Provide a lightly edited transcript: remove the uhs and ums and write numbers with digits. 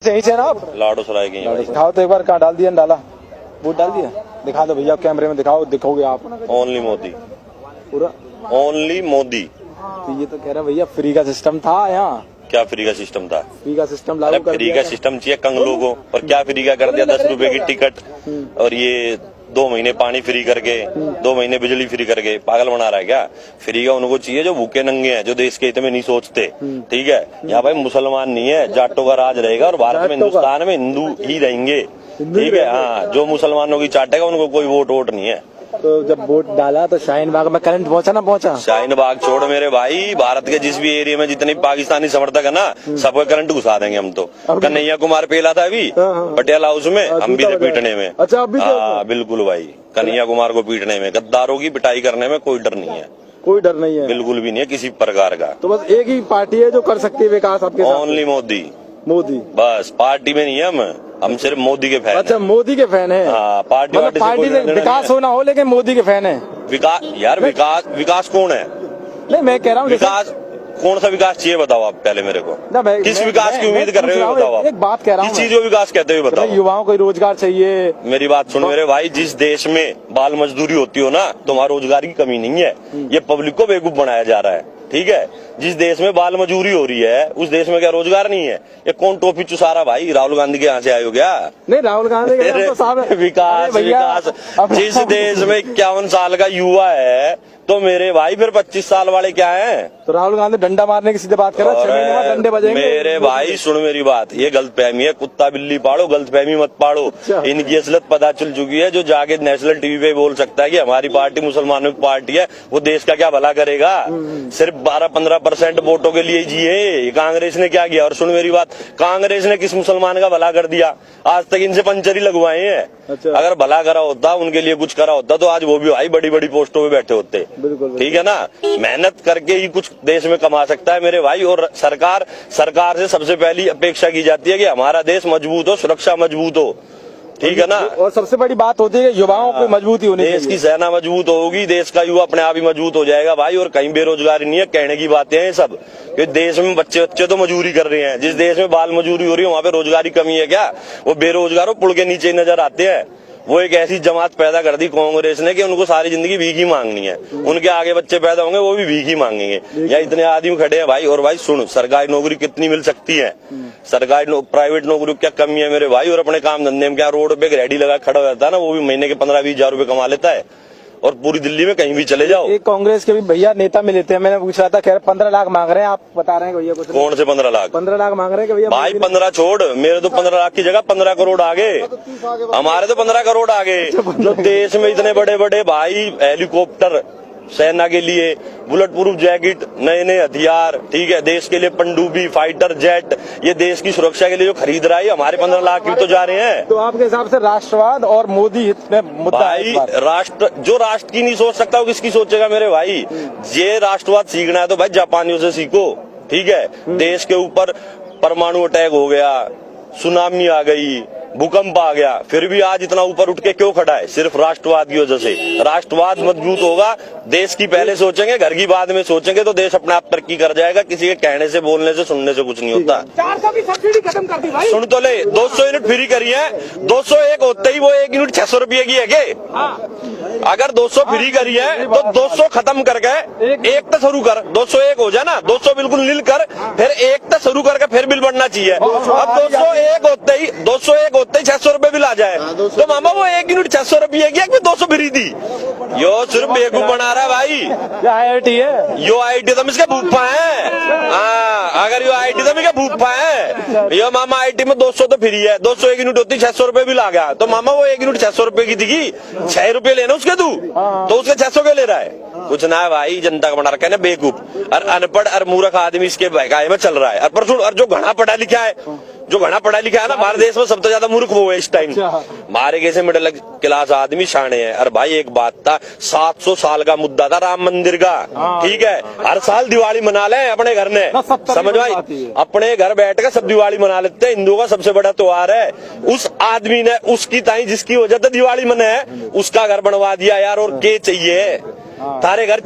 यहीं से ना आप? लाडो सराय के हैं। दिखाओ तो एक बार, कहाँ डाल दिया डाला, वोट डाल दिया, दिखा दो भैया कैमरे में, दिखाओ, दिखोगे आप? ओनली मोदी, पूरा ओनली मोदी। तो ये तो कह रहा भैया फ्री का सिस्टम था यहाँ। क्या फ्री का सिस्टम था? फ्री का सिस्टम अरे लागू कर फ्री दिया का था। सिस्टम चाहिए कंगलों को, और क्या फ्री का कर दिया? 10 रुपए की टिकट, और ये 2 महीने पानी फ्री करके, 2 महीने बिजली फ्री करके पागल बना रहा है क्या? फ्री का उनको चाहिए जो भूखे नंगे हैं, जो देश के हित में नहीं सोचते। ठीक है, यहाँ भाई मुसलमान नहीं है, जाटों का राज रहेगा, और भारत में, हिंदुस्तान में हिंदू ही रहेंगे। ठीक है, हाँ, जो मुसलमानों की चाटेगा उनको कोई वोट नहीं है। तो जब वोट डाला तो शाहीन बाग में करंट पहुंचा ना पहुंचा? शाहीन बाग छोड़ मेरे भाई, भारत के जिस भी एरिया में जितने पाकिस्तानी समर्थक है ना, सबको करंट घुसा देंगे हम तो। कन्हैया कुमार पेला था अभी पटियाला हाउस में, हम भी थे पीटने में। अच्छा, अभी हाँ बिल्कुल भाई, कन्हैया कुमार को पीटने में, गद्दारों की पिटाई करने में कोई डर नहीं है। कोई डर नहीं है, बिल्कुल भी नहीं है किसी प्रकार का। तो बस एक ही पार्टी है जो कर सकती है विकास आपके साथ? ओनली मोदी। मोदी बस, पार्टी में नहीं है हम सिर्फ मोदी के फैन। अच्छा, मोदी के फैन है। हाँ, पार्टी मतलब पार्टी से विकास होना हो, लेकिन मोदी के फैन है। विकास यार, विकास कौन है? नहीं, मैं कह रहा हूँ विकास कौन सा विकास चाहिए बताओ आप पहले मेरे को। किस विकास की उम्मीद कर रहे हो बताओ आप? एक बात कह रहा हूँ, किस चीज को विकास कहते हुए बताओ? युवाओं को रोजगार चाहिए। मेरी बात सुनो मेरे भाई, जिस देश में बाल मजदूरी होती हो ना, तो वहाँ रोजगार की कमी नहीं है। ये पब्लिक को बेवकूफ बनाया जा रहा है। ठीक है, जिस देश में बाल मजदूरी हो रही है उस देश में क्या रोजगार नहीं है? ये कौन टोपी चुसा रहा भाई? राहुल गांधी के यहाँ से आए हो क्या? नहीं, राहुल गांधी तो साहब विकास जिस देश में 51 साल का युवा है, तो मेरे भाई फिर 25 साल वाले क्या हैं? तो राहुल गांधी डंडा मारने की सीधे बात कर रहा है, 6 महीने बाद डंडे बजेंगे। मेरे भाई सुन मेरी बात, ये गलतफहमी है, कुत्ता बिल्ली पाड़ो, गलतफहमी मत पाड़ो। इनकी असलियत पता चल चुकी है। जो जाके नेशनल टीवी पे बोल सकता है कि हमारी पार्टी मुसलमानों की पार्टी है, वो देश का क्या भला करेगा? सिर्फ 12-15% वोटों के लिए जिए। कांग्रेस ने क्या किया? और सुन मेरी बात, कांग्रेस ने किस मुसलमान का भला कर दिया? आज तक इनसे पंचर ही लगवाए हैं। अच्छा। अगर भला करा होता, उनके लिए कुछ करा होता, तो आज वो भी भाई बड़ी बड़ी पोस्टों पे बैठे होते। ठीक है ना, मेहनत करके ही कुछ देश में कमा सकता है मेरे भाई। और सरकार से सबसे पहली अपेक्षा की जाती है कि हमारा देश मजबूत हो, सुरक्षा मजबूत हो। ठीक है ना, और सबसे बड़ी बात होती है कि युवाओं की मजबूती होनी चाहिए। देश की सेना मजबूत होगी, देश का युवा अपने आप ही मजबूत हो जाएगा भाई। और कहीं बेरोजगारी नहीं है, कहने की बातें हैं सब। कि देश में बच्चे तो मजदूरी कर रहे हैं। जिस देश में बाल मजदूरी हो रही है वहाँ पे रोजगारी कमी है क्या? वो बेरोजगारों पुल के नीचे नजर आते हैं। वो एक ऐसी जमात पैदा कर दी कांग्रेस ने कि उनको सारी जिंदगी भीख ही मांगनी है। उनके आगे बच्चे पैदा होंगे वो भी भीख ही मांगेंगे। या इतने आदमी खड़े हैं भाई। और भाई सुन, सरकारी नौकरी कितनी मिल सकती है? सरकारी प्राइवेट नौकरी क्या कमी है मेरे भाई? और अपने काम धंधे में क्या, रोड पे रेडी लगा खड़ा हो जाता है ना, वो भी महीने के 15-20 हजार रुपए कमा लेता है। और पूरी दिल्ली में कहीं भी चले जाओ। एक कांग्रेस के भी भैया नेता मिले थे, मैंने पूछ रहा था, कह रहे 15 लाख मांग रहे हैं। आप बता रहे हैं भैया कुछ? कौन से 15 लाख? 15 लाख मांग रहे हैं भैया? भाई 15 छोड़, मेरे तो 15 लाख की जगह 15 करोड़ आ गए। हमारे तो 15 करोड़ आ गए। जो देश में इतने बड़े बड़े भाई हेलीकॉप्टर सेना के लिए, बुलेट प्रूफ जैकेट, नए नए हथियार, ठीक है, देश के लिए पनडुब्बी, फाइटर जेट, ये देश की सुरक्षा के लिए जो खरीद रहा है, हमारे 15 लाख की तो जा रहे हैं। तो आपके हिसाब से राष्ट्रवाद और मोदी हित में मुद्दा भाई जो राष्ट्र की नहीं सोच सकता वो किसकी सोचेगा मेरे भाई? ये राष्ट्रवाद सीखना है तो भाई जापानियों से सीखो। ठीक है, देश के ऊपर परमाणु अटैक हो गया, सुनामी आ गई, भूकंप आ गया, फिर भी आज इतना ऊपर उठ के क्यों खड़ा है? सिर्फ राष्ट्रवाद की वजह से। राष्ट्रवाद मजबूत होगा, देश की पहले सोचेंगे, घर की बाद में सोचेंगे, तो देश अपने आप तरक्की कर जाएगा। किसी के कहने से, बोलने से, सुनने से कुछ नहीं होता। 400 की सब्सिडी खत्म कर दी भाई। सुन तो ले, 200 यूनिट फ्री करी है। 201 होते ही वो 1 यूनिट 600 रुपये की है के? अगर 200 फ्री करी है तो 200 खत्म करके एक तो शुरू कर, 201 हो जाए ना, 200 बिल्कुल नील कर, फिर एक तो शुरू करके फिर बिल बढ़ना चाहिए। अब 201 होते ही 600 रुपए बिल आ जाए, तो मामा वो 1 यूनिट 600 रुपये की 200 फ्री दी। यो सिर्फ बेवकूफ बना रहा है भाई। IIT है, यो IIT तो इसके भूपा है। अगर यो IIT तो इसके भूपा है। यो मामा IIT में 200 तो फ्री है, 200 1 यूनिट होती 600 रुपए बिल आ गया, तो मामा वो 1 यूनिट 600 रुपए की थी, 6 रुपए लेना उसके तू, तो उसके 600 के ले रहा है? कुछ ना है भाई, जनता का बना रखा है ना बेवकूफ। और अनपढ़ और मूर्ख आदमी इसके बहकाए में चल रहा है। और जो घना पढ़ा लिखा है, ना, हमारे देश में सबसे ज्यादा मूर्ख वो है इस टाइम। हमारे कैसे मिडिल क्लास आदमी शाणे हैं। और भाई एक बात था, 700 साल का मुद्दा था राम मंदिर का। ठीक है, हर साल दिवाली मना ले अपने घर में, समझ भाई, अपने घर बैठ कर सब दिवाली मना लेते हैं। हिंदुओं का सबसे बड़ा त्योहार है। उस आदमी ने उसकी ताई जिसकी वजह से दिवाली मना है, उसका घर बनवा दिया यार। और क्या चाहिए? तारे घर